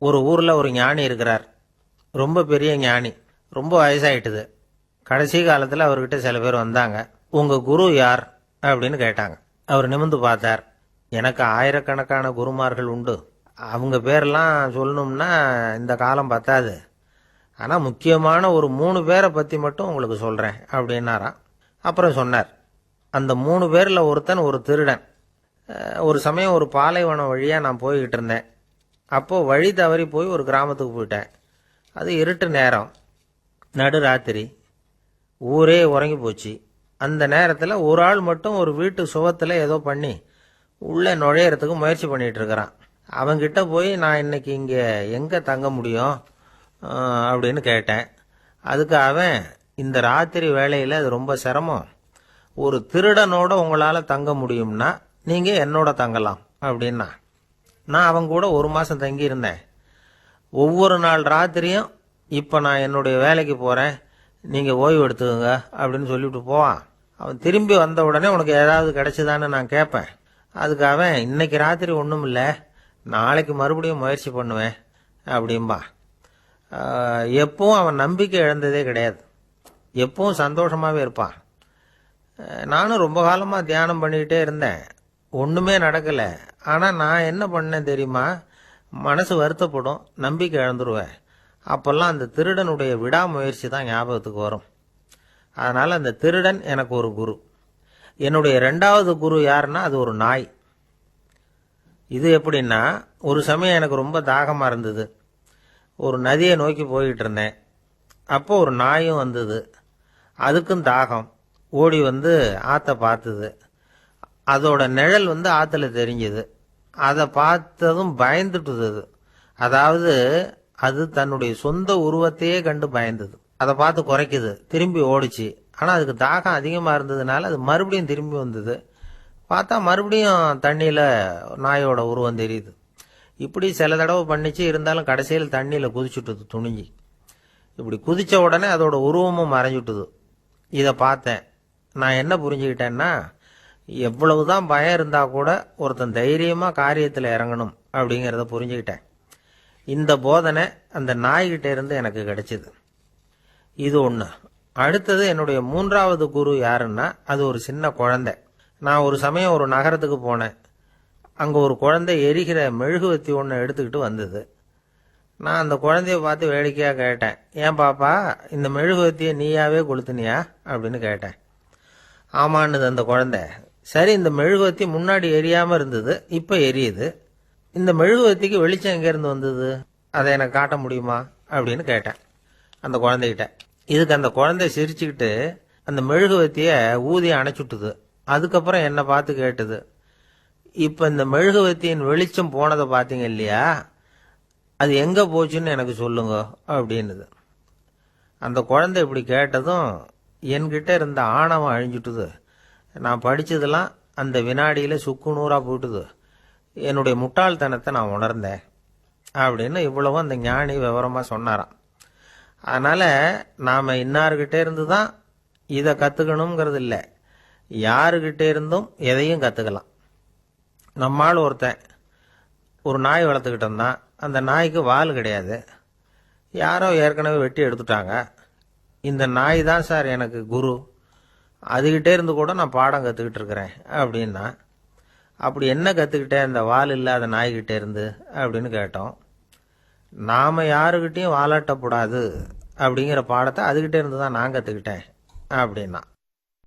ஒரு ஊரில் ஒரு ஞானி இருக்கிறார். ரொம்ப பெரிய ஞானி. ரொம்ப வயசாயிட்டுது. கடைசி காலத்தில் அவர்கிட்ட சில பேர் வந்தாங்க. உங்கள் குரு யார் அப்படின்னு கேட்டாங்க. அவர் நிமிர்ந்து பார்த்தார். எனக்கு ஆயிரக்கணக்கான குருமார்கள் உண்டு. அவங்க பேரெல்லாம் சொல்லணும்னா இந்த காலம் பத்தாது. ஆனால் முக்கியமான ஒரு 3 பேரை பற்றி மட்டும் உங்களுக்கு சொல்கிறேன் அப்படின்னாராம். அப்புறம் சொன்னார், அந்த 3 பேரில் ஒருத்தன் ஒரு திருடன். ஒரு சமயம் ஒரு பாலைவனம் வழியாக நான் போய்கிட்டு இருந்தேன். அப்போது வழி தவறி போய் ஒரு கிராமத்துக்கு போயிட்டேன். அது இருட்டு நேரம், நடுராத்திரி, ஊரே உறங்கி போச்சு. அந்த நேரத்தில் ஒரு ஆள் மட்டும் ஒரு வீட்டு சுவத்தில் ஏதோ பண்ணி உள்ளே நுழையிறதுக்கு முயற்சி பண்ணிகிட்டு இருக்கிறான். அவங்கிட்ட போய் நான் இன்னைக்கு இங்கே எங்கே தங்க முடியும் அப்படின்னு கேட்டேன். அதுக்கு அவன், இந்த ராத்திரி வேளையில் அது ரொம்ப சிரமம், ஒரு திருடனோட உங்களால் தங்க முடியும்னா நீங்கள் என்னோட தங்கலாம் அப்படின்னா. நான் அவங்க கூட 1 மாதம் தங்கியிருந்தேன். ஒவ்வொரு நாள் ராத்திரியும் இப்போ நான் என்னுடைய வேலைக்கு போகிறேன், நீங்கள் ஓய்வு எடுத்துக்கோங்க அப்படின்னு சொல்லிவிட்டு போவான். அவன் திரும்பி வந்த உடனே உனக்கு ஏதாவது கிடைச்சிதான்னு நான் கேட்பேன். அதுக்கு அவன், இன்னைக்கு ராத்திரி ஒன்றும் இல்லை, நாளைக்கு மறுபடியும் முயற்சி பண்ணுவேன் அப்படின்பா. எப்பவும் அவன் நம்பிக்கை இழந்ததே கிடையாது. எப்பவும் சந்தோஷமாகவே இருப்பான். நானும் ரொம்ப காலமாக தியானம் பண்ணிக்கிட்டே இருந்தேன். ஒன்றுமே நடக்கலை. ஆனால் நான் என்ன பண்ணேன் தெரியுமா? மனசு வருத்தப்படும், நம்பிக்கை இழந்துருவேன். அப்போல்லாம் அந்த திருடனுடைய விடாமுயற்சி தான் ஞாபகத்துக்கு வரும். அதனால் அந்த திருடன் எனக்கு ஒரு குரு. என்னுடைய 2வது குரு யாருன்னா அது ஒரு நாய். இது எப்படின்னா, ஒரு சமயம் எனக்கு ரொம்ப தாகமாக இருந்தது. ஒரு நதியை நோக்கி போய்கிட்டு இருந்தேன். அப்போ ஒரு நாயும் வந்தது. அதுக்கும் தாகம். ஓடி வந்து ஆற்றை பார்த்தது. அதோட நிழல் வந்து ஆற்றுல தெரிஞ்சுது. அதை பார்த்ததும் பயந்துட்டுது. அதாவது அது தன்னுடைய சொந்த உருவத்தையே கண்டு பயந்தது. அதை பார்த்து குறைக்குது, திரும்பி ஓடிச்சு. ஆனால் அதுக்கு தாகம் அதிகமாக இருந்ததுனால அது மறுபடியும் திரும்பி வந்தது. பார்த்தா மறுபடியும் தண்ணியில் நாயோட உருவம் தெரியுது. இப்படி சில தடவை பண்ணிச்சு. இருந்தாலும் கடைசியில் தண்ணியில் குதிச்சுட்டுது துணிஞ்சி. இப்படி குதித்த உடனே அதோட உருவமும் மறைஞ்சுட்டுது. இதை பார்த்தேன். நான் என்ன புரிஞ்சுக்கிட்டேன்னா, எவ்வளவுதான் பயம் இருந்தால் கூட ஒருத்தன் தைரியமாக காரியத்தில் இறங்கணும் அப்படிங்கிறத புரிஞ்சுக்கிட்டேன். இந்த போதனை அந்த நாய்கிட்ட இருந்து எனக்கு கிடைச்சிது. இது ஒன்று. அடுத்தது என்னுடைய 3வது குரு யாருன்னா அது ஒரு சின்ன குழந்தை. நான் ஒரு சமயம் ஒரு நகரத்துக்கு போனேன். அங்கே ஒரு குழந்தை எரிகிற மெழுகுவத்தி ஒன்று எடுத்துக்கிட்டு வந்தது. நான் அந்த குழந்தைய பார்த்து வேடிக்கையாக கேட்டேன், ஏன் பாப்பா, இந்த மெழுகுவத்தியை நீயாவே கொளுத்துனியா அப்படின்னு கேட்டேன். ஆமான்னுது அந்த குழந்தை. சரி, இந்த மெழுகுவத்தி முன்னாடி எரியாமல் இருந்தது, இப்போ எரியுது. இந்த மெழுகுவத்திக்கு வெளிச்சம் எங்கேருந்து வந்தது, அதை எனக்கு காட்ட முடியுமா அப்படின்னு கேட்டேன் அந்த குழந்தைகிட்ட. இதுக்கு அந்த குழந்தை சிரிச்சுக்கிட்டு அந்த மெழுகுவத்தியை ஊதி அணைச்சுட்டுது. அதுக்கப்புறம் என்னை பார்த்து கேட்டுது, இப்போ இந்த மெழுகுவத்தியின் வெளிச்சம் போனதை பார்த்தீங்க இல்லையா, அது எங்கே போச்சுன்னு எனக்கு சொல்லுங்க அப்படின்னுது. அந்த குழந்தை இப்படி கேட்டதும் என்கிட்ட இருந்த ஆணவம் அழிஞ்சுட்டுது. நான் படித்ததெல்லாம் அந்த வினாடியில் சுக்கு நூறாக போயிட்டுது. என்னுடைய முட்டாள்தனத்தை நான் உணர்ந்தேன் அப்படின்னு இவ்வளவும் அந்த ஞானி விவரமாக சொன்னாராம். அதனால் நாம் இன்னார்கிட்ட இருந்து தான் இதை கற்றுக்கணுங்கிறது இல்லை, யாருக்கிட்டே இருந்தும் எதையும் கற்றுக்கலாம். நம்மால் ஒருத்தன் ஒரு நாய் வளர்த்துக்கிட்டு இருந்தான். அந்த நாய்க்கு வால் கிடையாது. யாரோ ஏற்கனவே வெட்டி எடுத்துட்டாங்க. இந்த நாய் தான் சார் எனக்கு குரு, அதுகிட்டே இருந்து கூட நான் பாடம் கற்றுக்கிட்டு இருக்கிறேன் அப்படின்னா. அப்படி என்ன கற்றுக்கிட்டேன் இந்த வால் இல்லாத நாய்கிட்டே இருந்து அப்படின்னு கேட்டோம். நாம் யாருக்கிட்டையும் வாலாட்டக்கூடாது அப்படிங்கிற பாடத்தை அதுகிட்டே இருந்து தான் நான் கற்றுக்கிட்டேன் அப்படின்னா.